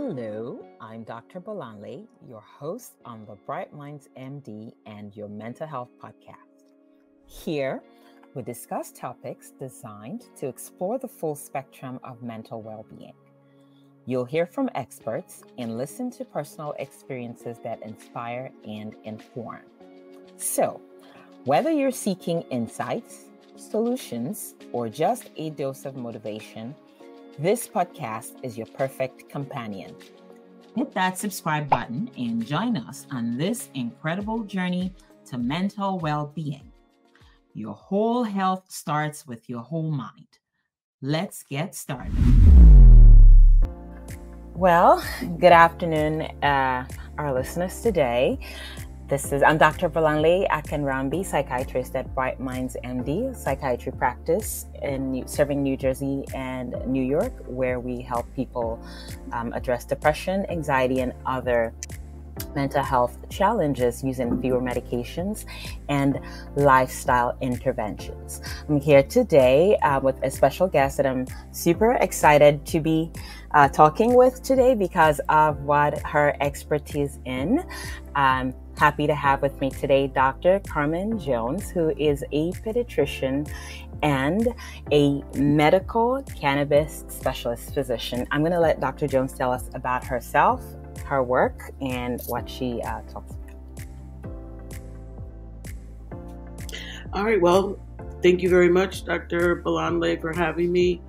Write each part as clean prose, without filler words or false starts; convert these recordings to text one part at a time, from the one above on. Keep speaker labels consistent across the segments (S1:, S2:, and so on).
S1: Hello, I'm Dr. Bolanle, your host on the BrightMindsMD and your mental health podcast. Here, we discuss topics designed to explore the full spectrum of mental well-being. You'll hear from experts and listen to personal experiences that inspire and inform. So, whether you're seeking insights, solutions, or just a dose of motivation, this podcast is your perfect companion. Hit that subscribe button and join us on this incredible journey to mental well-being. Your whole health starts with your whole mind. Let's get started. Well, good afternoon, our listeners today. I'm Dr. Bolanle Akinrambi, psychiatrist at BrightMindsMD, psychiatry practice in serving New Jersey and New York, where we help people address depression, anxiety, and other mental health challenges using fewer medications and lifestyle interventions. I'm here today with a special guest that I'm super excited to be talking with today because of what her expertise in. Happy to have with me today Dr. Carmen Jones, who is a pediatrician and a medical cannabis specialist physician. I'm going to let Dr. Jones tell us about herself, her work, and what she talks about.
S2: All right. Well, thank you very much, Dr. Bolanle, for having me.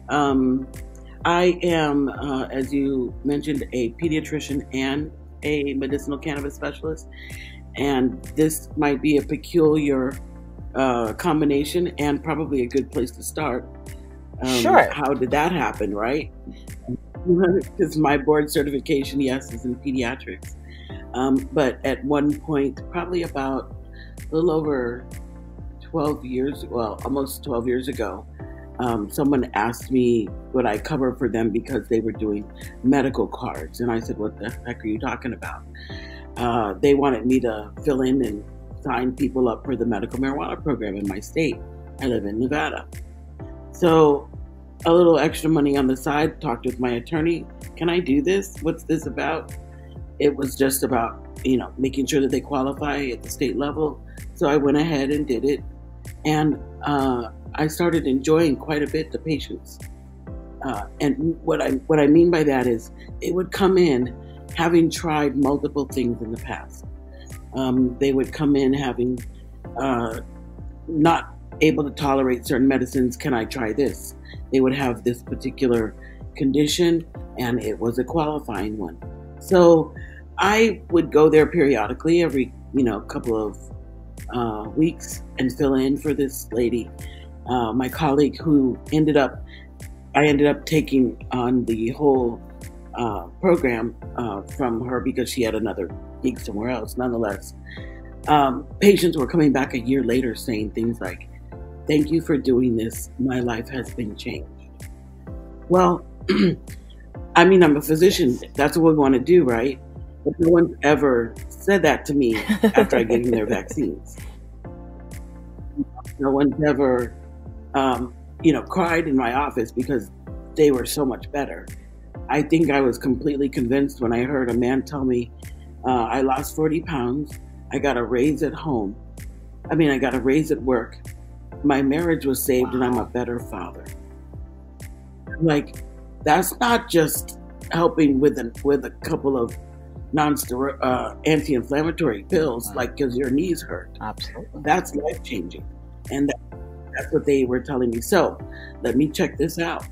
S2: I am, as you mentioned, a pediatrician and a medicinal cannabis specialist, and this might be a peculiar combination and probably a good place to start.
S1: Sure.
S2: How did that happen, right? Because my board certification, yes, is in pediatrics. But at one point, probably about a little over 12 years, well, almost 12 years ago, someone asked me would I cover for them because they were doing medical cards. And I said, what the heck are you talking about? They wanted me to fill in and sign people up for the medical marijuana program in my state. I live in Nevada. So a little extra money on the side, talked with my attorney. Can I do this? What's this about? It was just about, making sure that they qualify at the state level. So I went ahead and did it. And I started enjoying quite a bit the patients. And what I mean by that is it would come in having tried multiple things in the past. They would come in having not able to tolerate certain medicines. Can I try this? They would have this particular condition and it was a qualifying one. So I would go there periodically every, couple of weeks and fill in for this lady. My colleague who I ended up taking on the whole program from her because she had another gig somewhere else. Nonetheless, patients were coming back a year later saying things like, thank you for doing this. My life has been changed. Well, I'm a physician. That's what we want to do, right? But no one's ever said that to me after I gave them their vaccines. No one's ever, cried in my office because they were so much better. I think I was completely convinced when I heard a man tell me, I lost 40 pounds. I got a raise at home. I got a raise at work. My marriage was saved. Wow. And I'm a better father. Like, that's not just helping with a couple of anti-inflammatory pills, wow. Like because your knees hurt.
S1: Absolutely.
S2: That's life-changing. And that's what they were telling me. So let me check this out.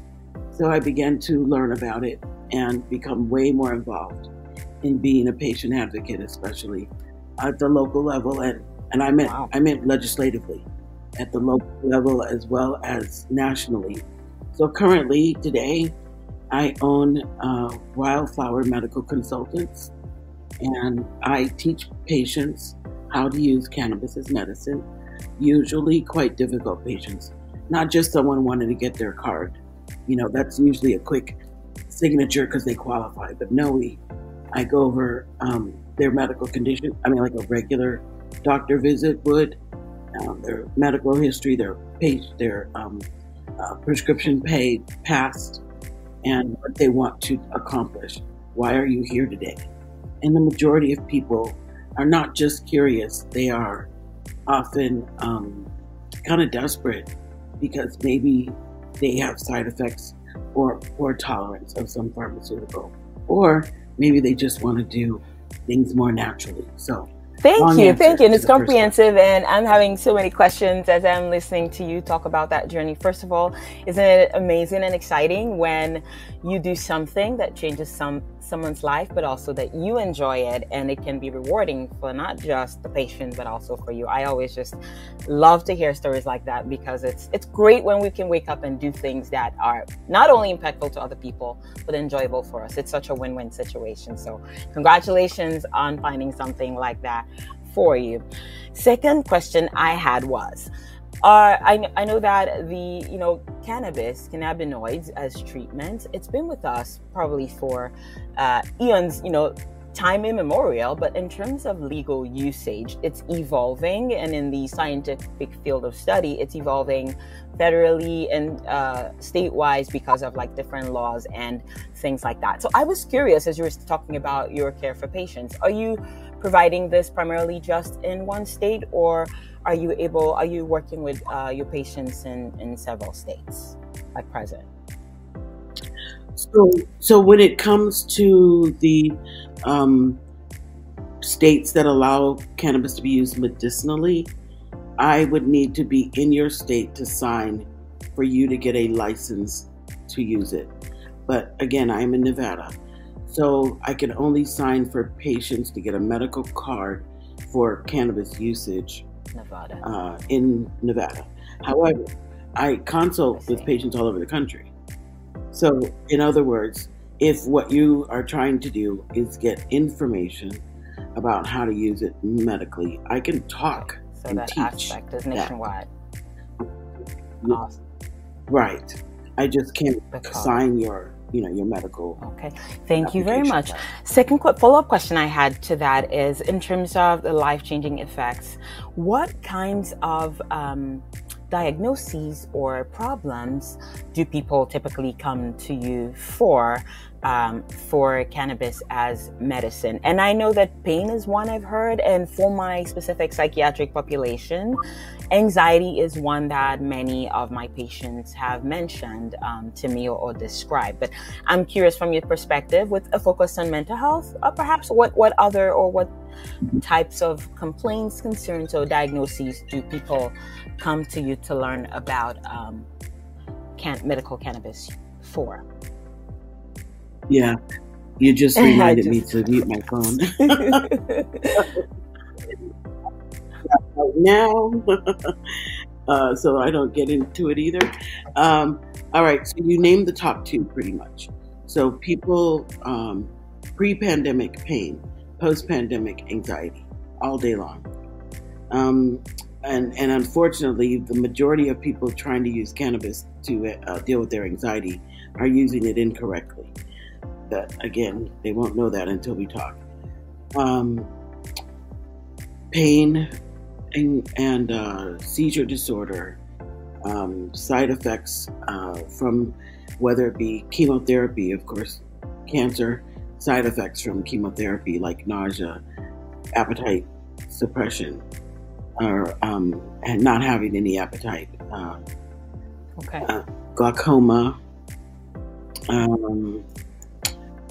S2: So I began to learn about it and become way more involved in being a patient advocate, especially at the local level. And I meant legislatively at the local level as well as nationally. So currently today I own Wildflower Medical Consultants, and I teach patients how to use cannabis as medicine, usually quite difficult patients, not just someone wanting to get their card. That's usually a quick signature because they qualify. But no, I go over their medical condition. Like a regular doctor visit would, their medical history, their prescription paid, past, and what they want to accomplish. why are you here today? And the majority of people are not just curious, they are often kind of desperate because maybe they have side effects or poor tolerance of some pharmaceutical, or maybe they just want to do things more naturally. So
S1: Thank you. And it's comprehensive, and I'm having so many questions as I'm listening to you talk about that journey. First of all, isn't it amazing and exciting when you do something that changes someone's life, but also that you enjoy it, and it can be rewarding for not just the patient, but also for you. I always just love to hear stories like that, because it's great when we can wake up and do things that are not only impactful to other people, but enjoyable for us. It's such a win-win situation. So congratulations on finding something like that for you. Second question I had was, I know that the cannabinoids as treatment, it's been with us probably for eons, time immemorial, but in terms of legal usage, it's evolving, and in the scientific field of study, it's evolving federally and state-wise because of like different laws and things like that. So I was curious, as you were talking about your care for patients, are you providing this primarily just in one state, or are you working with your patients in several states at present?
S2: So when it comes to the states that allow cannabis to be used medicinally, I would need to be in your state to sign for you to get a license to use it. But again, I'm in Nevada, so I can only sign for patients to get a medical card for cannabis usage in Nevada. However, I consult with patients all over the country. So in other words, if what you are trying to do is get information about how to use it medically, I can talk and
S1: that
S2: teach.
S1: Aspect is nationwide.
S2: Awesome. Right. I just can't sign your medical.
S1: Okay. Thank you very much. Second follow-up question I had to that is, in terms of the life-changing effects, what kinds of diagnoses or problems do people typically come to you for cannabis as medicine? And I know that pain is one I've heard, and for my specific psychiatric population, anxiety is one that many of my patients have mentioned to me or described. But I'm curious, from your perspective, with a focus on mental health, perhaps what types of complaints, concerns, or diagnoses do people come to you to learn about medical cannabis for?
S2: Yeah, you just reminded me to mute my phone. Now, so I don't get into it either. All right, so you named the top two pretty much. So people, pre-pandemic pain, post-pandemic anxiety, all day long. And unfortunately, the majority of people trying to use cannabis to deal with their anxiety are using it incorrectly. But again, they won't know that until we talk. Pain and seizure disorder, side effects from whether it be chemotherapy, of course, cancer, side effects from chemotherapy like nausea, appetite suppression, or and not having any appetite, glaucoma,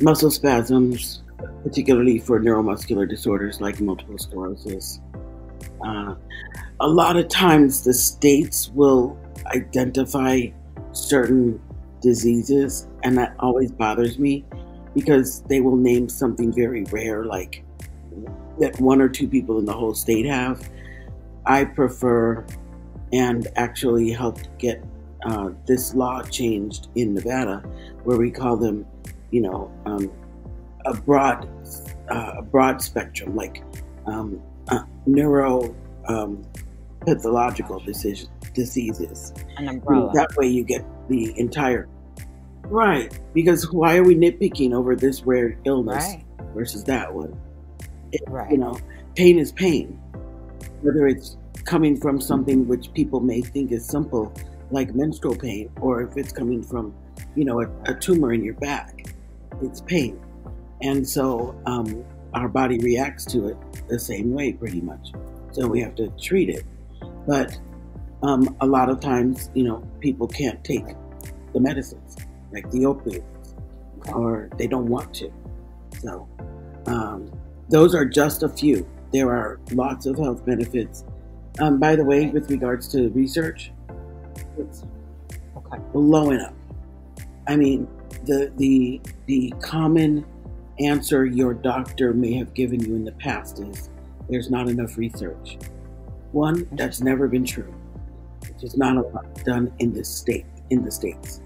S2: muscle spasms, particularly for neuromuscular disorders like multiple sclerosis. A lot of times the states will identify certain diseases, and that always bothers me because they will name something very rare, like that one or two people in the whole state have. I prefer, and actually helped get this law changed in Nevada, where we call them, a broad spectrum, like neuro pathological diseases.
S1: An umbrella.
S2: That way you get the entire. Right, because why are we nitpicking over this rare illness versus that one? Pain is pain. Whether it's coming from something which people may think is simple, like menstrual pain, or if it's coming from, a tumor in your back, it's pain. And so our body reacts to it the same way, pretty much. So we have to treat it. But a lot of times, people can't take the medicines, like the opioids, or they don't want to. So those are just a few. There are lots of health benefits. By the way, with regards to research, it's blowing up. I mean, the common answer your doctor may have given you in the past is there's not enough research. One, that's never been true. There's not a lot done in the States.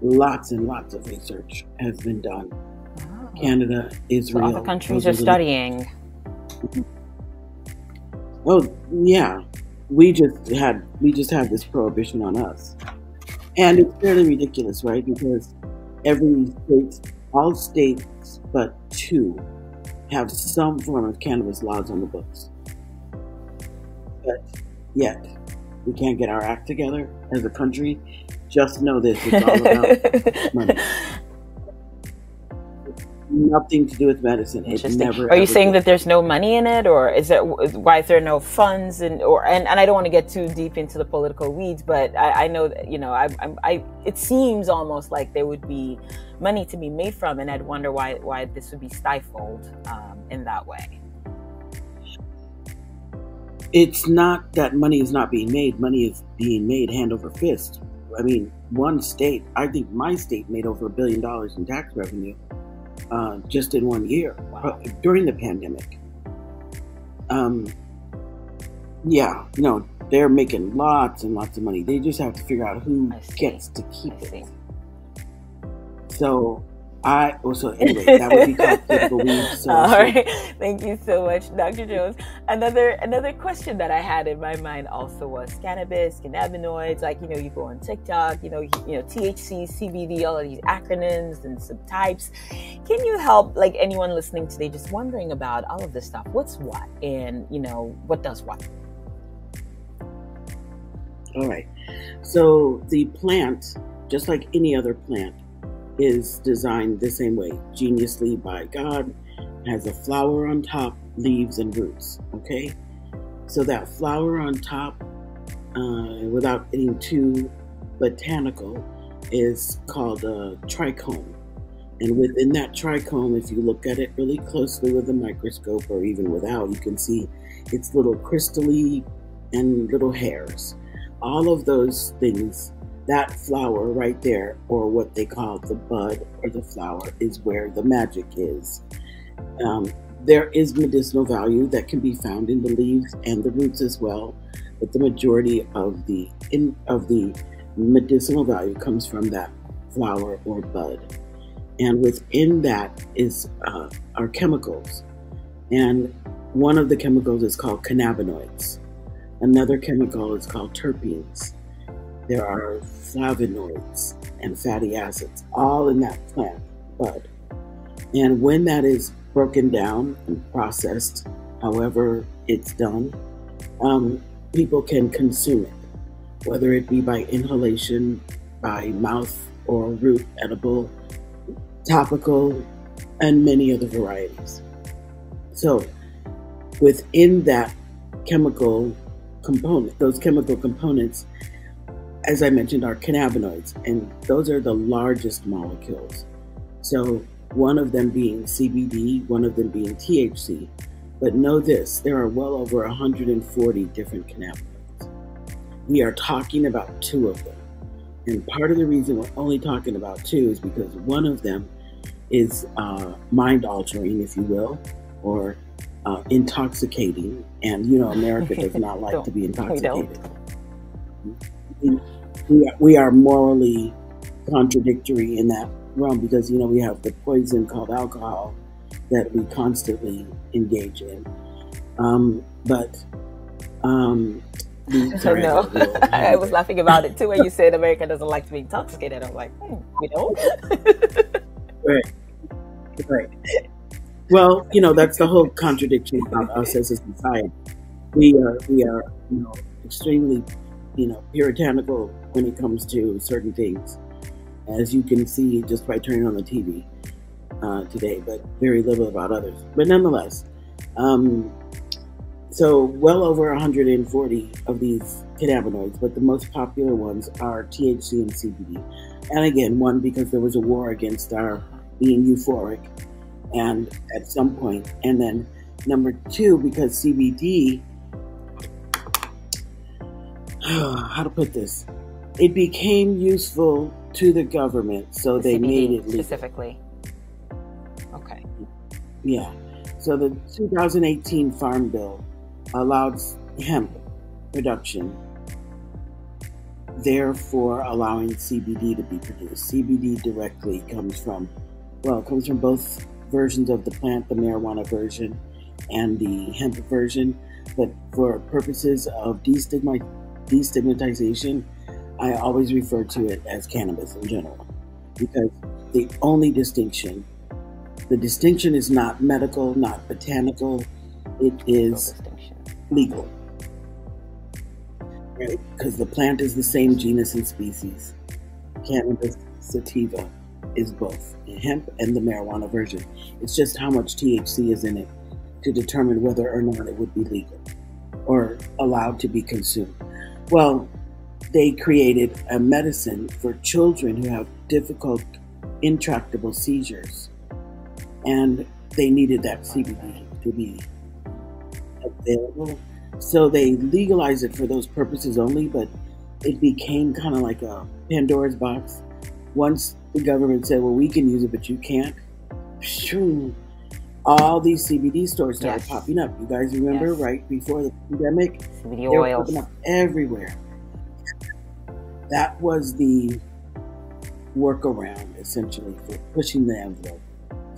S2: Lots and lots of research has been done. Oh. Canada, Israel.
S1: So other countries are studying.
S2: Well, yeah. We just had this prohibition on us. And it's fairly ridiculous, right? Because all states but 2 have some form of cannabis laws on the books. But yet, we can't get our act together as a country. Just know this, it's all about money. Nothing to do with medicine.
S1: Are you saying that there's no money in it, or why is there no funds? And I don't want to get too deep into the political weeds, but I know that it seems almost like there would be money to be made from, and I'd wonder why this would be stifled in that way.
S2: It's not that money is not being made. Money is being made hand over fist. I mean, one state, I think my state made over $1 billion in tax revenue. Just in 1 year. Wow. During the pandemic. They're making lots and lots of money. They just have to figure out who gets to keep it. So anyway, that would be called political weeds. So
S1: all right. Thank you so much, Dr. Jones. Another question that I had in my mind also was cannabis, cannabinoids. Like, you go on TikTok, THC, CBD, all of these acronyms and subtypes. Can you help, like, anyone listening today just wondering about all of this stuff? What's what? And, what does what?
S2: All right. So the plant, just like any other plant, is designed the same way, geniusly by God, has a flower on top, leaves and roots, okay? So that flower on top, without getting too botanical, is called a trichome. And within that trichome, if you look at it really closely with a microscope or even without, you can see its little crystally and little hairs. All of those things, that flower right there, or what they call the bud or the flower, is where the magic is. There is medicinal value that can be found in the leaves and the roots as well, but the majority of the medicinal value comes from that flower or bud. And within that is our chemicals. And one of the chemicals is called cannabinoids. Another chemical is called terpenes. There are flavonoids and fatty acids, all in that plant bud. And when that is broken down and processed, however it's done, people can consume it, whether it be by inhalation, by mouth or root edible, topical, and many other varieties. So within that chemical component, those chemical components, as I mentioned, are cannabinoids, and those are the largest molecules. So one of them being CBD, one of them being THC. But know this, there are well over 140 different cannabinoids. We are talking about 2 of them. And part of the reason we're only talking about 2 is because one of them is mind-altering, if you will, or intoxicating. And, America does not like to be intoxicated. We are morally contradictory in that realm because, we have the poison called alcohol that we constantly engage in. Sorry,
S1: no, I was laughing about it too when you said America doesn't like to be intoxicated. I'm like, we don't.
S2: Right. Well, that's the whole contradiction about us as a society. We are, extremely, puritanical when it comes to certain things, as you can see just by turning on the TV. today, but very little about others. But nonetheless, so well over 140 of these cannabinoids, but the most popular ones are THC and CBD. And again, one, because there was a war against our being euphoric, and at some point, and then number two, because CBD, how to put this, it became useful to the government, so they
S1: CBD
S2: made it legal.
S1: specifically. Okay.
S2: Yeah. So the 2018 Farm Bill allowed hemp production, therefore allowing CBD to be produced. CBD directly comes from both versions of the plant, the marijuana version and the hemp version, but for purposes of destigmatization, I always refer to it as cannabis in general, because the distinction is not medical, not botanical, it is legal. Right? Because the plant is the same genus and species. Cannabis sativa is both the hemp and the marijuana version. It's just how much THC is in it to determine whether or not it would be legal or allowed to be consumed. Well, they created a medicine for children who have difficult, intractable seizures, and they needed that CBD to be available. So they legalized it for those purposes only, but it became kind of like a Pandora's box. Once the government said, well, we can use it, but you can't, all these CBD stores started popping up. You guys remember, right before the pandemic?
S1: CBD
S2: they were
S1: oils
S2: popping up everywhere. That was the workaround, essentially, for pushing the envelope.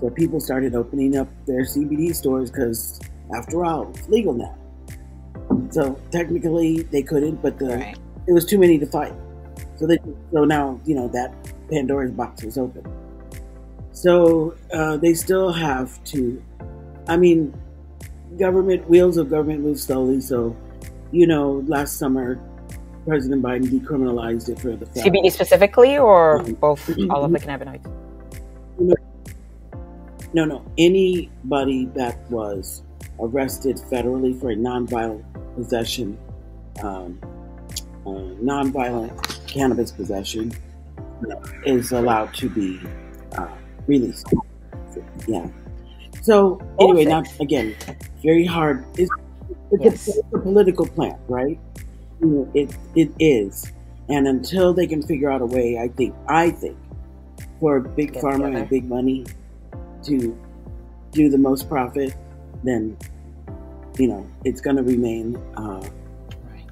S2: So people started opening up their CBD stores because, after all, it's legal now. So technically they couldn't, but it was too many to fight. So now, that Pandora's box was open. So they still have to, wheels of government move slowly. So, last summer, President Biden decriminalized it for the
S1: CBD specifically, or both, all of the cannabinoids?
S2: No. Anybody that was arrested federally for a nonviolent possession, nonviolent cannabis possession, is allowed to be released. Yeah. So anyway, now again, very hard. It's a political plant, right? It is, and until they can figure out a way, I think, for big pharma and big money to do the most profit, then it's going to remain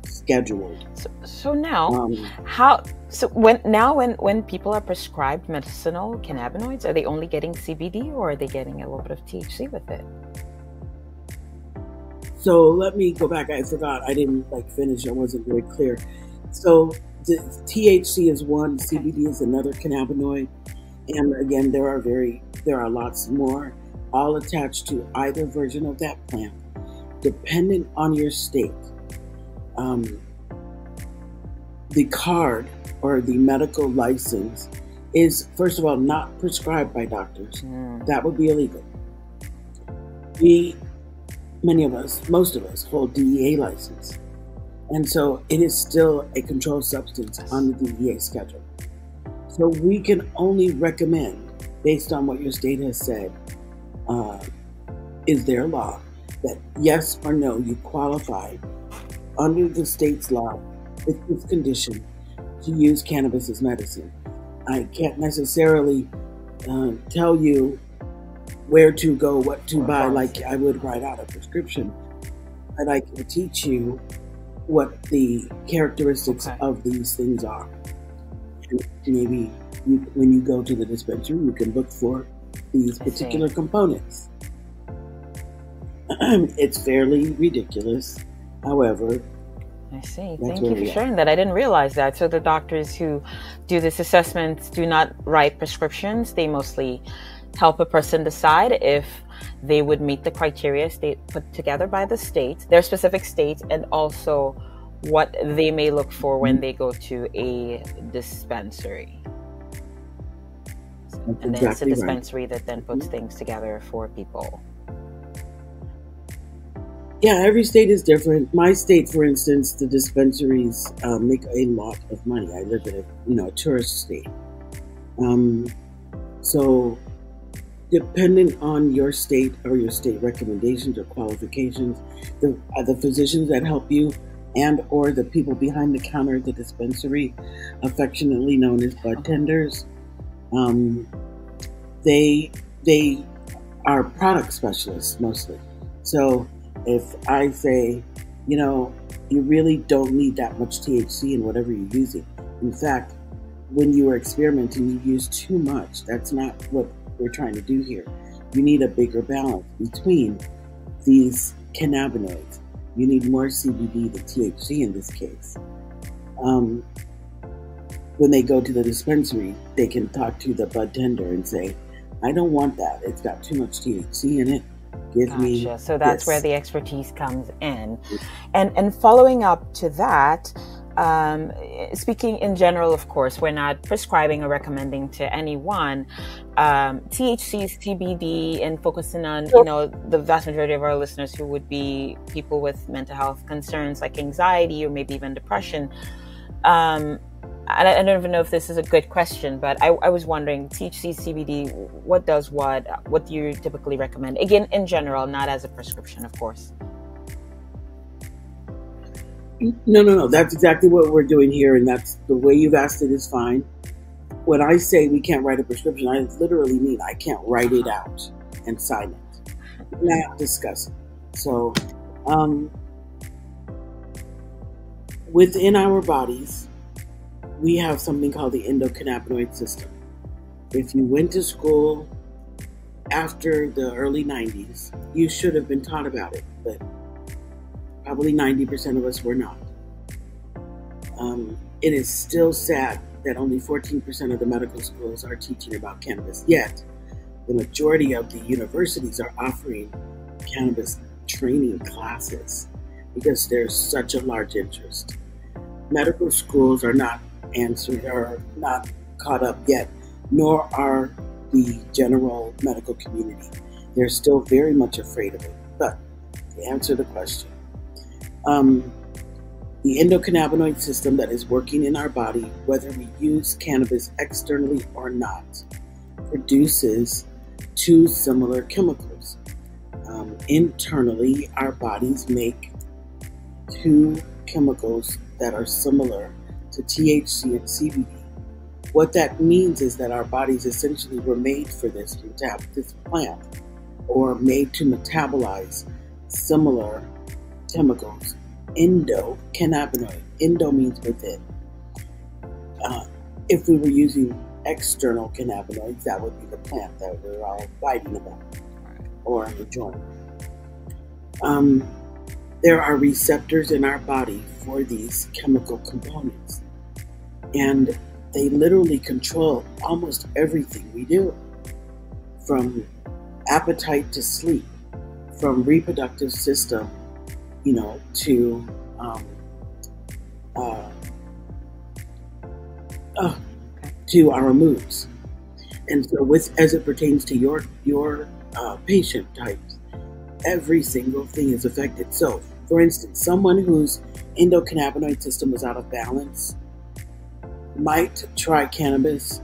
S2: scheduled.
S1: So now, when people are prescribed medicinal cannabinoids, are they only getting CBD, or are they getting a little bit of THC with it?
S2: So let me go back. I forgot. I didn't finish. I wasn't very clear. So the THC is one, CBD is another cannabinoid, and again, there are lots more, all attached to either version of that plant, dependent on your state. The card or the medical license is, first of all, not prescribed by doctors. That would be illegal. Most of us hold DEA license. And so it is still a controlled substance on the DEA schedule. So we can only recommend, based on what your state has said, is their law, that yes or no, you qualify under the state's law with this condition to use cannabis as medicine. I can't necessarily tell you where to go, what to buy, like I would write out a prescription, but I can teach you what the characteristics of these things are. And maybe when you go to the dispensary, you can look for these particular components. It's fairly ridiculous. However,
S1: I see. Thank you for sharing that. I didn't realize that. So the doctors who do this assessment do not write prescriptions. They mostly help a person decide if they would meet the criteria put together by the state, their specific state, and also what they may look for when they go to a dispensary.
S2: That's
S1: And then it's a
S2: exactly right.
S1: dispensary that then puts things together for people.
S2: Yeah, every state is different. My state, for instance, the dispensaries make a lot of money. I live in a tourist state. So dependent on your state or your state recommendations or qualifications, the physicians that help you and or the people behind the counter at the dispensary, affectionately known as bud tenders, they they are product specialists mostly. So if I say, you really don't need that much THC in whatever you're using. In fact, when you are experimenting, you use too much. That's not what we're trying to do here. You need a bigger balance between these cannabinoids. You need more CBD than THC in this case. When they go to the dispensary, they can talk to the bud tender and say, I don't want that. It's got too much THC in it. Give me
S1: Gotcha. So that's
S2: this.
S1: where the expertise comes in. And following up to that, speaking in general, of course, we're not prescribing or recommending to anyone THC, CBD, and focusing on, the vast majority of our listeners who would be people with mental health concerns like anxiety or maybe even depression. I don't even know if this is a good question, but I was wondering, THC, CBD, what does what do you typically recommend? Again, in general, not as a prescription, of course.
S2: No. That's exactly what we're doing here, and that's the way you've asked it is fine. When I say we can't write a prescription, I literally mean I can't write it out and sign it. We're not discussing. So, within our bodies, we have something called the endocannabinoid system. If you went to school after the early 90s, you should have been taught about it, but probably 90% of us were not. It is still sad that only 14% of the medical schools are teaching about cannabis, yet the majority of the universities are offering cannabis training classes because there's such a large interest. Medical schools are not caught up yet, nor are the general medical community. They're still very much afraid of it. But to answer the question, the endocannabinoid system that is working in our body, whether we use cannabis externally or not, produces two similar chemicals. Internally, our bodies make two chemicals that are similar to THC and CBD. What that means is that our bodies essentially were made for this plant, or made to metabolize similar chemicals. Endocannabinoid. Endo means within. If we were using external cannabinoids, that would be the plant that we're all fighting about or enjoying. There are receptors in our body for these chemical components, and they literally control almost everything we do, from appetite to sleep, from reproductive system, to our moods. And so as it pertains to your patient types, every single thing is affected. So, for instance, someone whose endocannabinoid system is out of balance might try cannabis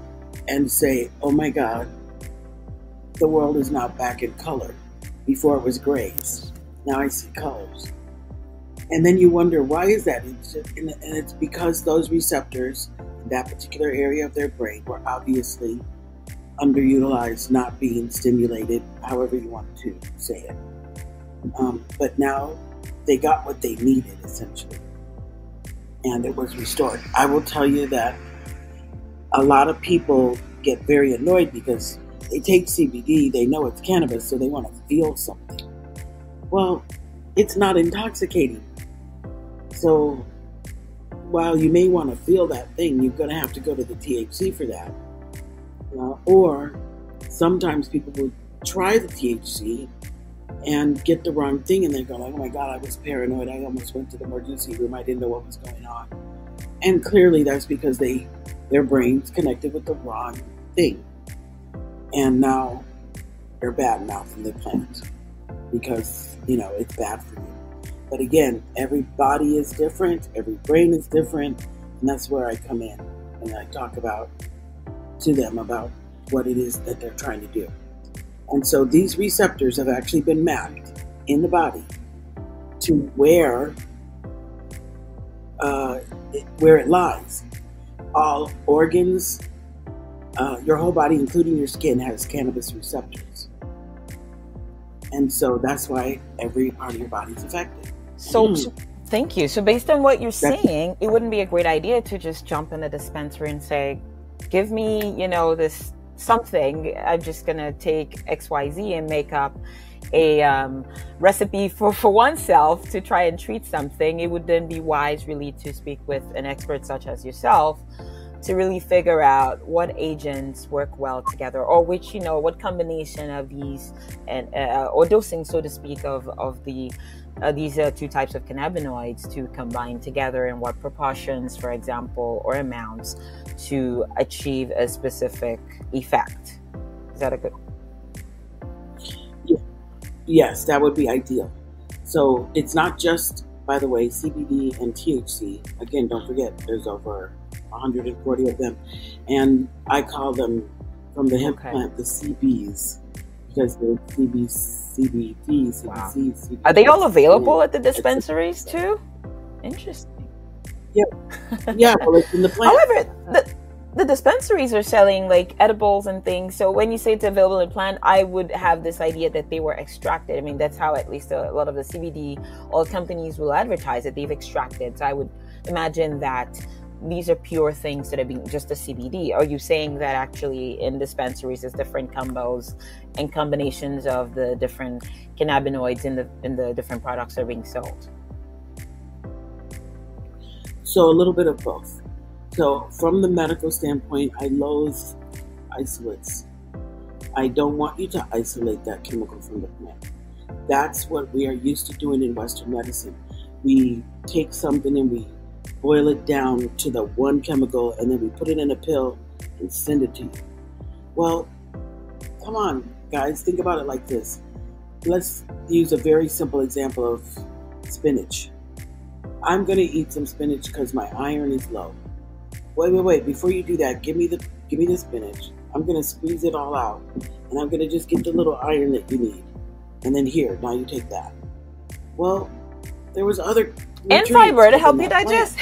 S2: and say, oh my God, the world is now back in color. Before it was grays. Now I see colors. And then you wonder, why is that? And it's because those receptors in that particular area of their brain were obviously underutilized, not being stimulated, however you want to say it. But now they got what they needed, essentially. And it was restored. I will tell you that a lot of people get very annoyed because they take CBD, they know it's cannabis, so they want to feel something. Well, it's not intoxicating. So while you may want to feel that thing, you're going to have to go to the THC for that. Or sometimes people will try the THC and get the wrong thing, and they go like, oh my God, I was paranoid. I almost went to the emergency room. I didn't know what was going on. And clearly that's because their brains connected with the wrong thing. And now they're bad mouthing the plant because, it's bad for you. But again, every body is different, every brain is different, and that's where I come in and I talk to them about what it is that they're trying to do. And so these receptors have actually been mapped in the body to where it lies. All organs, your whole body, including your skin, has cannabis receptors. And so that's why every part of your body is affected.
S1: So thank you. So based on what you're saying, it wouldn't be a great idea to just jump in a dispensary and say, give me, this something. I'm just going to take XYZ and make up a recipe for oneself to try and treat something. It would then be wise really to speak with an expert such as yourself to really figure out what agents work well together, or which, what combination of these and or dosing, so to speak, of these two types of cannabinoids to combine together, and what proportions, for example, or amounts to achieve a specific effect. Is that a good?
S2: Yes, that would be ideal. So it's not just, by the way, CBD and THC. Again, don't forget, there's over 140 of them. And I call them, from the hemp plant, the CBs, because they're CBD, CBC,
S1: wow.
S2: CBC.
S1: Are they all available at the dispensaries too? Interesting.
S2: Yeah. Yeah, well, it's in the plant.
S1: However, the dispensaries are selling like edibles and things. So when you say it's available in plant, I would have this idea that they were extracted. I mean, that's how at least a lot of the CBD oil companies will advertise it. They've extracted. So I would imagine that these are pure things that are being just the CBD. Are you saying that actually in dispensaries there's different combos and combinations of the different cannabinoids in the different products that are being sold?
S2: So a little bit of both. So from the medical standpoint, I loathe isolates. I don't want you to isolate that chemical from the plant. That's what we are used to doing in Western medicine. We take something and we boil it down to the one chemical, and then we put it in a pill and send it to you. Well, come on, guys, think about it like this. Let's use a very simple example of spinach. I'm going to eat some spinach because my iron is low. Wait. Before you do that, give me the spinach. I'm going to squeeze it all out, and I'm going to just get the little iron that you need. And then here, now you take that. Well, there was other
S1: and fiber to help you digest.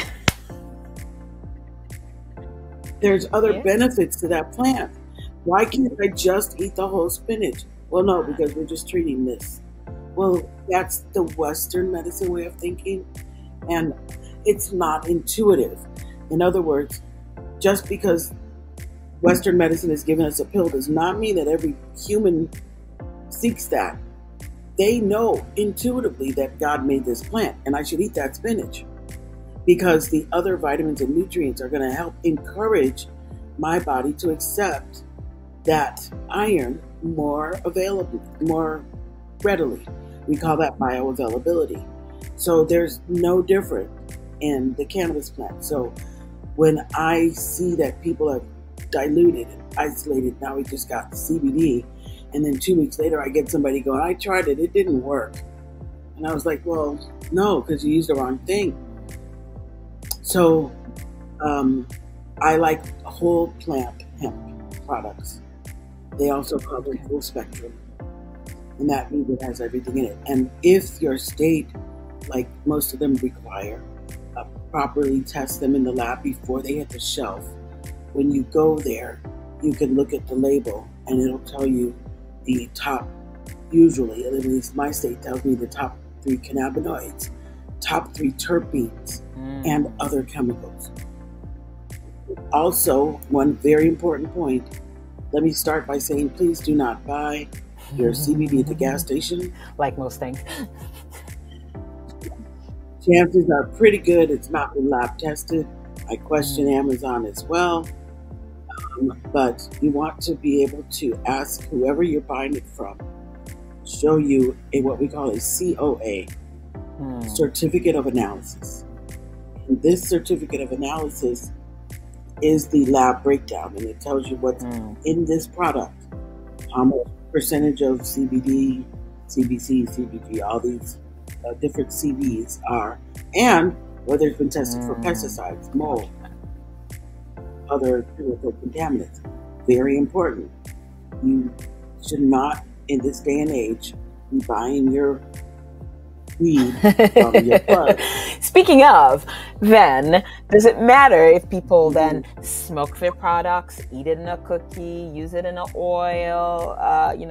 S2: There's other benefits to that plant. Why can't I just eat the whole spinach? Well, no, because we're just treating this. Well, that's the Western medicine way of thinking, and it's not intuitive. In other words, just because Western medicine has given us a pill does not mean that every human seeks that. They know intuitively that God made this plant and I should eat that spinach because the other vitamins and nutrients are going to help encourage my body to accept that iron more readily. We call that bioavailability. So there's no different in the cannabis plant. So when I see that people have diluted and isolated, now we just got CBD, and then 2 weeks later I get somebody going, I tried it, it didn't work. And I was like, well, no, because you used the wrong thing. So I like whole plant hemp products. They also call them full spectrum. And that means it has everything in it. And if your state, like most of them require, properly test them in the lab before they hit the shelf. When you go there, you can look at the label and it'll tell you the top, usually, at least my state tells me the top 3 cannabinoids, top 3 terpenes, and other chemicals. Also, one very important point, let me start by saying, please do not buy your CBD at the gas station.
S1: Like most things.
S2: Chances are pretty good it's not been lab tested. I question Amazon as well. But you want to be able to ask whoever you're buying it from, show you what we call a COA, Certificate of Analysis. And this Certificate of Analysis is the lab breakdown, and it tells you what's in this product how much percentage of CBD, CBC, CBG, all these different CBs are, and whether it's been tested for pesticides, mold, other chemical contaminants. Very important. You should not, in this day and age, be buying your weed from your plug.
S1: Speaking of, then, does it matter if people then smoke their products, eat it in a cookie, use it in an oil,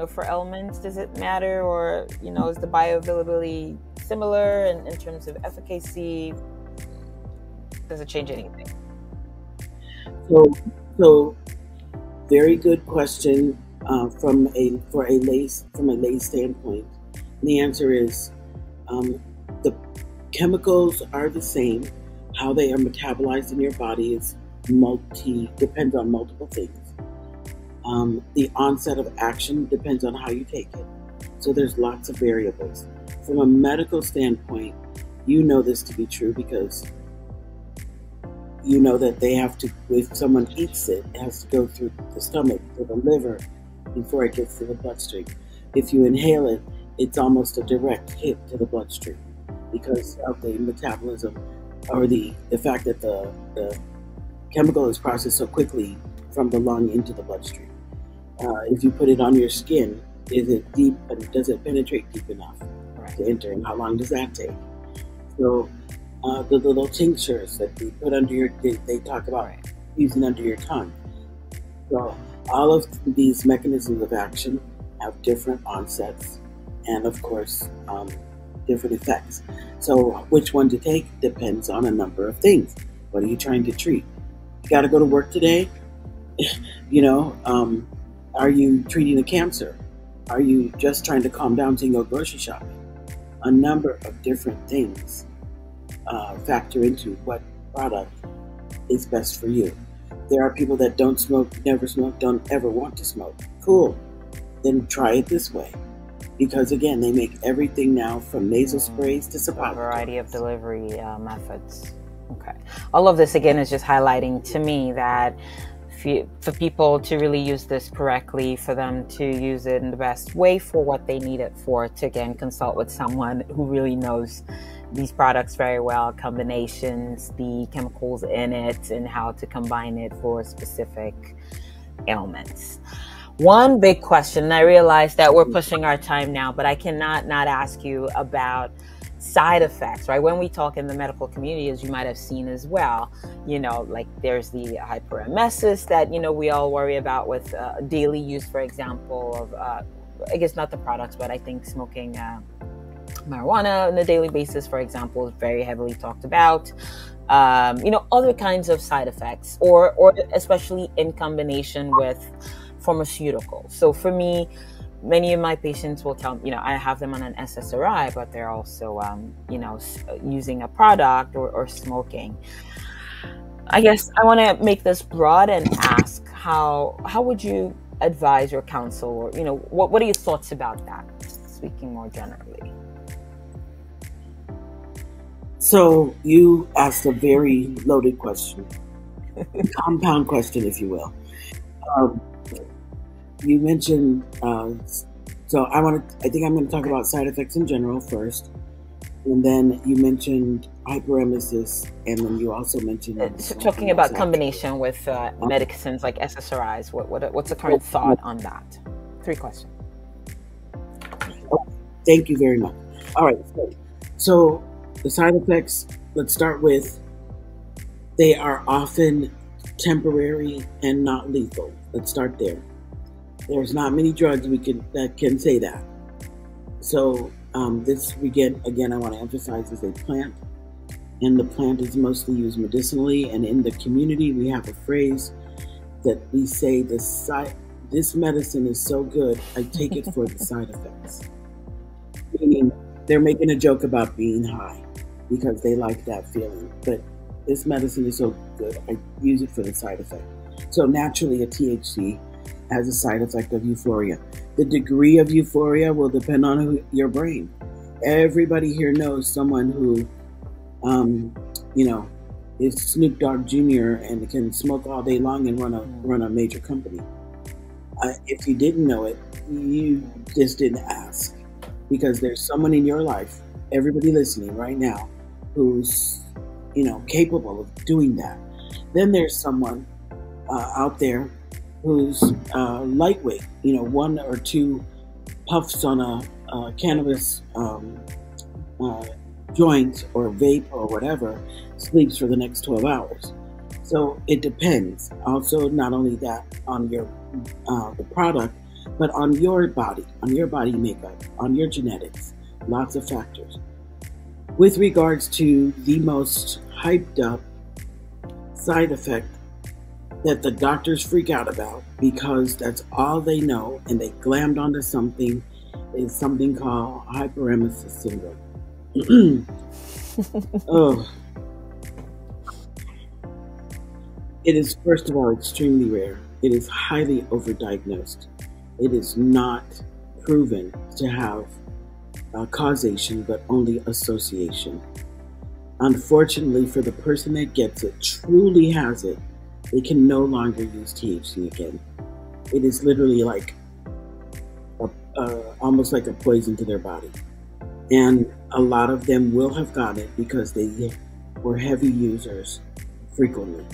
S1: for elements? Does it matter, or, is the bioavailability similar in terms of efficacy? Does it change anything?
S2: So very good question from a lay standpoint. And the answer is the chemicals are the same. How they are metabolized in your body is depends on multiple things. The onset of action depends on how you take it. So there's lots of variables. From a medical standpoint, you know this to be true because you know that they have to, if someone eats it, it has to go through the stomach, to the liver, before it gets to the bloodstream. If you inhale it, it's almost a direct hit to the bloodstream because of the metabolism or the fact that the chemical is processed so quickly from the lung into the bloodstream. If you put it on your skin, is it deep and does it penetrate deep enough to enter, and how long does that take? So the little tinctures that they put under they talk about using under your tongue. So all of these mechanisms of action have different onsets and, of course, different effects. So which one to take depends on a number of things. What are you trying to treat? You got to go to work today? Are you treating a cancer? Are you just trying to calm down so you can go grocery shopping? A number of different things factor into what product is best for you. There are people that don't smoke, never smoke, don't ever want to smoke. Cool. Then try it this way. Because again, they make everything now from nasal sprays to suppositories.
S1: A variety of delivery methods. Okay. All of this again is just highlighting to me that for people to really use this correctly, for them to use it in the best way for what they need it for, to again consult with someone who really knows these products very well, combinations, the chemicals in it, and how to combine it for specific ailments. One big question, and I realize that we're pushing our time now, but I cannot not ask you about side effects, right? When we talk in the medical community, as you might have seen as well, like there's the hyperemesis that, we all worry about with daily use, for example, of, I guess not the products, but I think smoking marijuana on a daily basis, for example, is very heavily talked about. Other kinds of side effects, or especially in combination with pharmaceuticals. So for me, many of my patients will tell me, I have them on an SSRI, but they're also, using a product or smoking. I guess I want to make this broad and ask how would you advise or counsel, or, what are your thoughts about that, speaking more generally?
S2: So you asked a very loaded question, compound question, if you will. You mentioned, so I think I'm going to talk about side effects in general first, and then you mentioned hyperemesis, and then you also mentioned
S1: talking about combination with medicines like SSRIs. What's the current thought on that? 3 questions.
S2: Thank you very much. All right, so the side effects. Let's start with, they are often temporary and not lethal. Let's start there. There's not many drugs that can say that. So this, again, I want to emphasize, is a plant, and the plant is mostly used medicinally. And in the community, we have a phrase that we say, this medicine is so good, I take it for the side effects. Meaning, they're making a joke about being high because they like that feeling. But this medicine is so good, I use it for the side effect. So naturally, a THC has a side effect of euphoria. The degree of euphoria will depend on your brain. Everybody here knows someone who, is Snoop Dogg Jr. and can smoke all day long and run a major company. If you didn't know it, you just didn't ask, because there's someone in your life, everybody listening right now, who's capable of doing that. Then there's someone out there who's lightweight, one or two puffs on a cannabis joint or vape or whatever, sleeps for the next 12 hours. So it depends. Also, not only that on your the product, but on your body makeup, on your genetics, lots of factors. With regards to the most hyped up side effect that the doctors freak out about, because that's all they know and they glammed onto something, is something called hyperemesis syndrome. Oh. It is, first of all, extremely rare. It is highly overdiagnosed. It is not proven to have causation, but only association. Unfortunately, for the person that gets it, truly has it, they can no longer use THC again. It is literally like almost like a poison to their body. And a lot of them will have gotten it because they were heavy users frequently.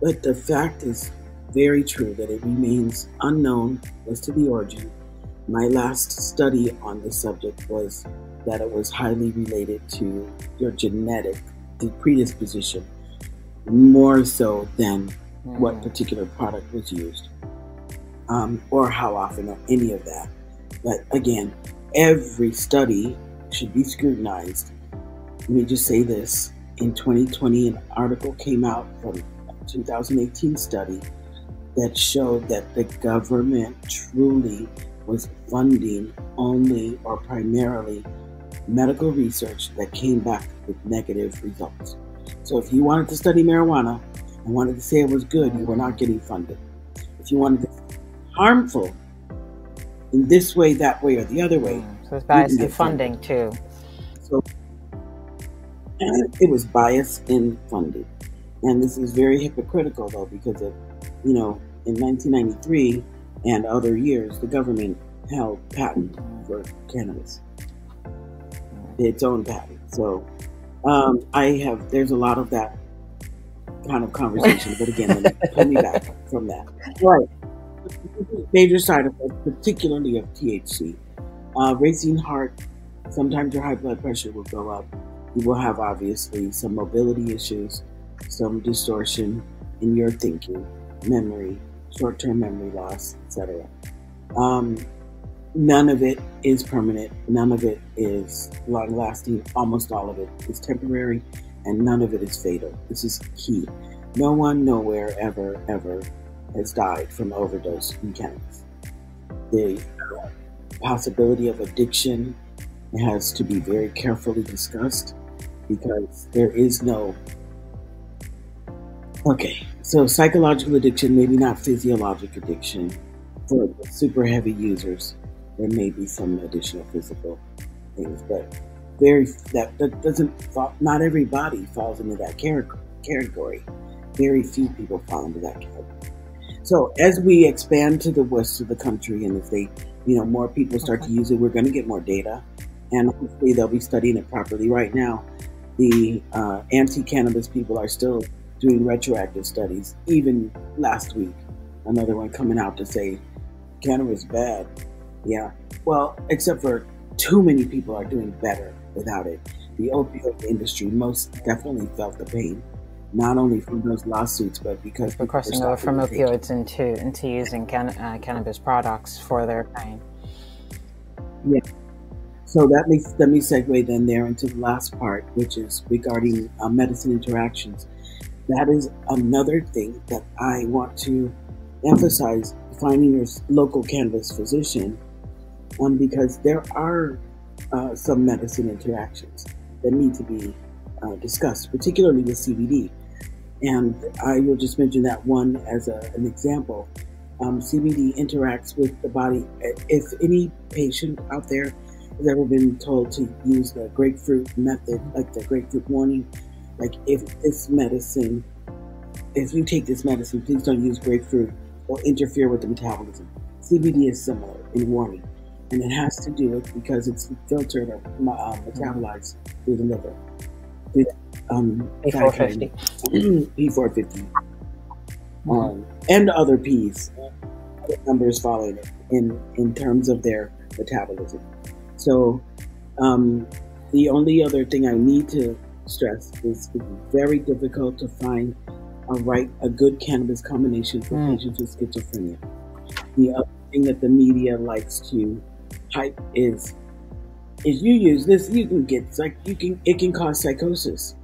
S2: But the fact is very true that it remains unknown as to the origin. My last study on the subject was that it was highly related to your genetic predisposition, more so than what particular product was used, or how often, or any of that. But again, every study should be scrutinized. Let me just say this. In 2020, an article came out from a 2018 study that showed that the government truly was funding only or primarily medical research that came back with negative results. So if you wanted to study marijuana and wanted to say it was good, you were not getting funded. If you wanted to say harmful in this way, that way, or the other way,
S1: so it's biased in funding too.
S2: So it was biased in funding. And this is very hypocritical, though, because in 1993 and other years, the government held patent for cannabis, its own patent. So there's a lot of that kind of conversation. But again, let me pull me back from that. Right. Major side effects, particularly of THC. Racing heart, sometimes your high blood pressure will go up. You will have, obviously, some mobility issues, some distortion in your thinking, memory, short-term memory loss, etc. None of it is permanent. None of it is long-lasting. Almost all of it is temporary, and none of it is fatal. This is key. No one, nowhere, ever has died from overdose in cannabis. The possibility of addiction has to be very carefully discussed, because there is no... Okay, so psychological addiction, maybe not physiologic addiction. For super heavy users, there may be some additional physical things, but that doesn't fall, not everybody falls into that category. Very few people fall into that category. So as we expand to the west of the country, and as they, more people start to use it, we're going to get more data, and hopefully they'll be studying it properly. Right now, the anti-cannabis people are still doing retroactive studies. Even last week, another one coming out to say cannabis is bad. Yeah, well, except for too many people are doing better without it. The opioid industry most definitely felt the pain, not only from those lawsuits, but because
S1: people crossing over from opioids into using cannabis products for their pain.
S2: Yeah. So let me segue then there into the last part, which is regarding medicine interactions. That is another thing that I want to emphasize, finding your local cannabis physician, because there are some medicine interactions that need to be discussed, particularly with CBD. And I will just mention that one as an example. CBD interacts with the body. If any patient out there has ever been told to use the grapefruit method, like the grapefruit warning, like if you take this medicine, please don't use grapefruit or interfere with the metabolism. CBD is similar in warning, and it has to do with because it's filtered or metabolized through the liver. With
S1: P450.
S2: P450, and other P's, numbers following it in terms of their metabolism. So the only other thing I need to stress is it's very difficult to find a good cannabis combination for patients with schizophrenia. The other thing that the media likes to hype is you use this, you can get it can cause psychosis.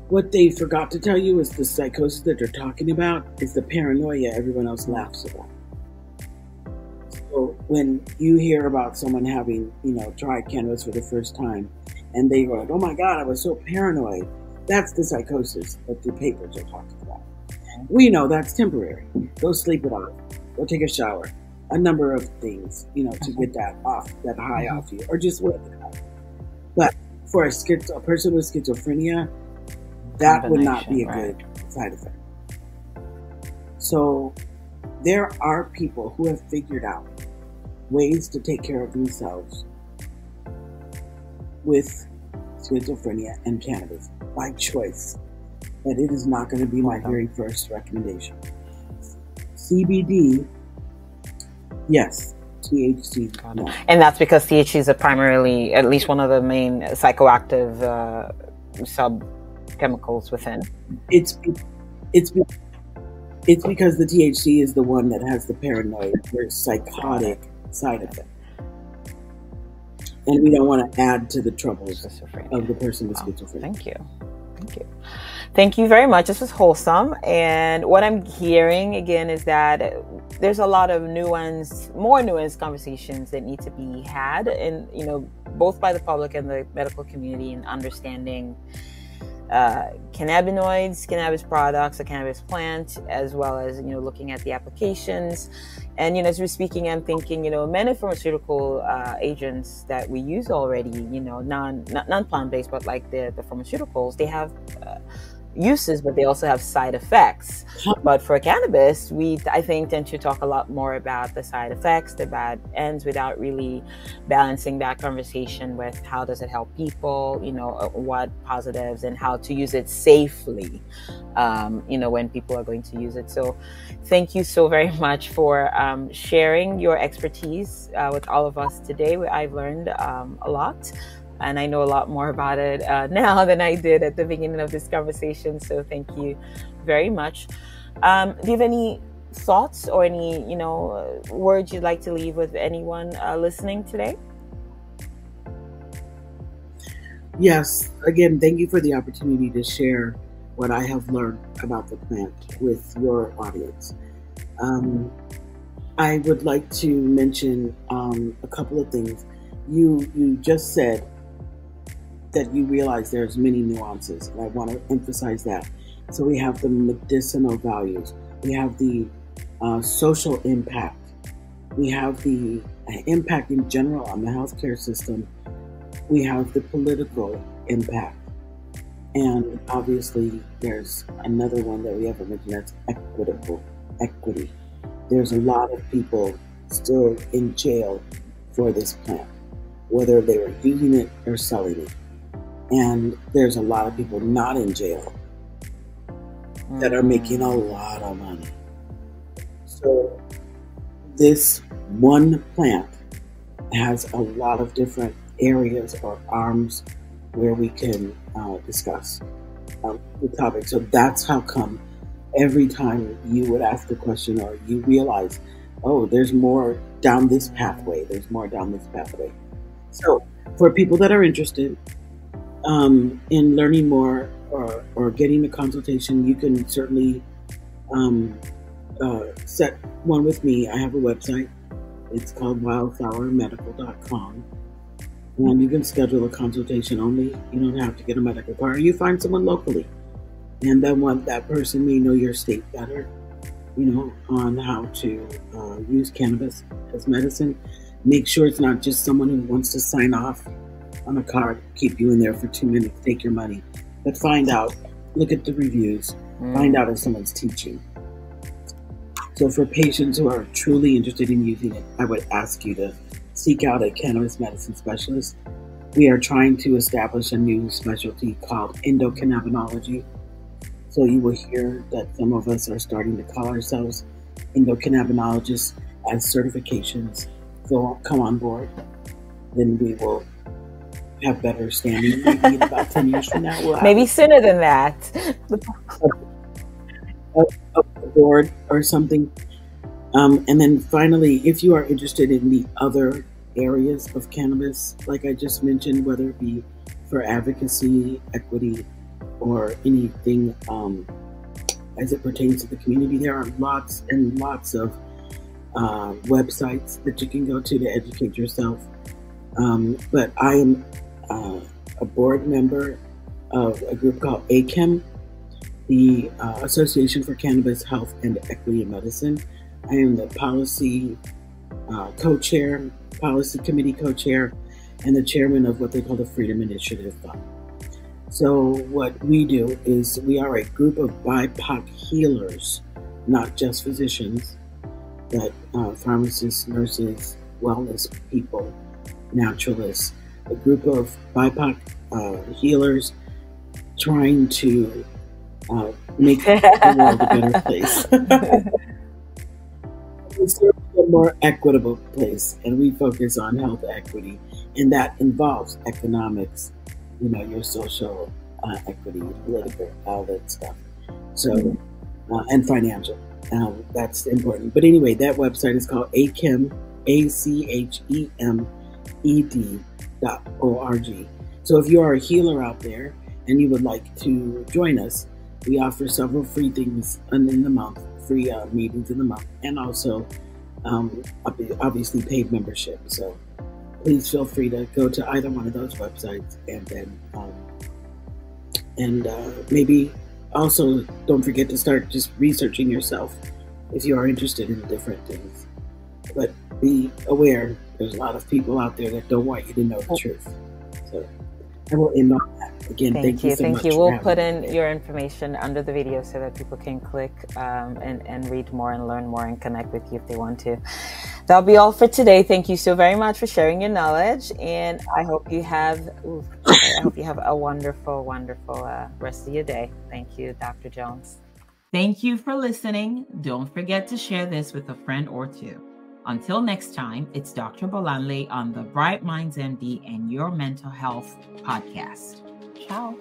S2: What they forgot to tell you is the psychosis that they're talking about is the paranoia everyone else laughs about. So when you hear about someone having, tried cannabis for the first time, and they go like, "Oh my God, I was so paranoid," that's the psychosis that the papers are talking about. We know that's temporary. Go sleep it off. Go take a shower. A number of things, to get that high off you, or just whatever. But for a person with schizophrenia, that would not be a good side effect. So there are people who have figured out ways to take care of themselves with schizophrenia and cannabis by choice. But it is not going to be my very first recommendation. CBD, yes. THC, no.
S1: And that's because THC is primarily, at least one of the main psychoactive subchemicals within.
S2: It's because the THC is the one that has the paranoid or psychotic side effect. And we don't want to add to the troubles of the person with schizophrenia.
S1: Thank you. Thank you very much. This was wholesome. And what I'm hearing again is that there's a lot of more nuanced conversations that need to be had, and both by the public and the medical community, in understanding cannabinoids, cannabis products, the cannabis plant, as well as looking at the applications. And as we're speaking, I'm thinking many pharmaceutical agents that we use already, non-plant-based, but like the pharmaceuticals, they have uses, but they also have side effects. But for cannabis, I think tend to talk a lot more about the side effects, the bad ends, without really balancing that conversation with how does it help people, what positives, and how to use it safely, when people are going to use it. So thank you so very much for sharing your expertise with all of us today. I've learned a lot. And I know a lot more about it now than I did at the beginning of this conversation. So thank you very much. Do you have any thoughts or any, words you'd like to leave with anyone listening today?
S2: Yes. Again, thank you for the opportunity to share what I have learned about the plant with your audience. I would like to mention a couple of things. You just said that you realize there's many nuances, and I want to emphasize that. So we have the medicinal values, we have the social impact, we have the impact in general on the healthcare system, we have the political impact, and obviously there's another one that we haven't mentioned, that's equity. There's a lot of people still in jail for this plant, whether they were using it or selling it. And there's a lot of people not in jail that are making a lot of money. So this one plant has a lot of different areas or arms where we can discuss the topic. So that's how come every time you would ask the question or you realize, oh, there's more down this pathway. So for people that are interested in learning more or getting a consultation, you can certainly set one with me. I have a website. It's called wildflowermedical.com. And you can schedule a consultation only. You don't have to get a medical card. You find someone locally. And then that person may know your state better, on how to use cannabis as medicine. Make sure it's not just someone who wants to sign off on a card, keep you in there for 2 minutes, take your money. But find out, look at the reviews, find out if someone's teaching. So for patients who are truly interested in using it, I would ask you to seek out a cannabis medicine specialist. We are trying to establish a new specialty called endocannabinology. So you will hear that some of us are starting to call ourselves endocannabinologists as certifications. So come on board. Then we will have better standing. Maybe in about 10 years from now, we'll have
S1: maybe sooner than that.
S2: a board or something. And then finally, if you are interested in the other areas of cannabis, like I just mentioned, whether it be for advocacy, equity, or anything as it pertains to the community, there are lots and lots of websites that you can go to educate yourself. But I am a board member of a group called ACHEM, the Association for Cannabis Health and Equity in Medicine. I am the policy co-chair, policy committee co-chair, and the chairman of what they call the Freedom Initiative Fund. So what we do is we are a group of BIPOC healers, not just physicians, but pharmacists, nurses, wellness people, naturalists, a group of BIPOC healers trying to make the world a better place. It's a more equitable place, and we focus on health equity, and that involves economics, your social equity, political, all that stuff. So, and financial. That's important. But anyway, that website is called ACHEMED.org. So if you are a healer out there and you would like to join us, we offer several free things in the month, free meetings in the month, and also obviously paid membership. So please feel free to go to either one of those websites, and then maybe also don't forget to start just researching yourself if you are interested in different things. But be aware, there's a lot of people out there that don't want you to know the truth. So I will end on that. Again, thank you so much.
S1: Thank you. We'll put in your information under the video so that people can click and read more and learn more and connect with you if they want to. That'll be all for today. Thank you so very much for sharing your knowledge, and I hope you have a wonderful, wonderful rest of your day. Thank you, Dr. Jones. Thank you for listening. Don't forget to share this with a friend or two. Until next time, it's Dr. Bolanle on the Bright Minds MD and Your Mental Health podcast. Ciao.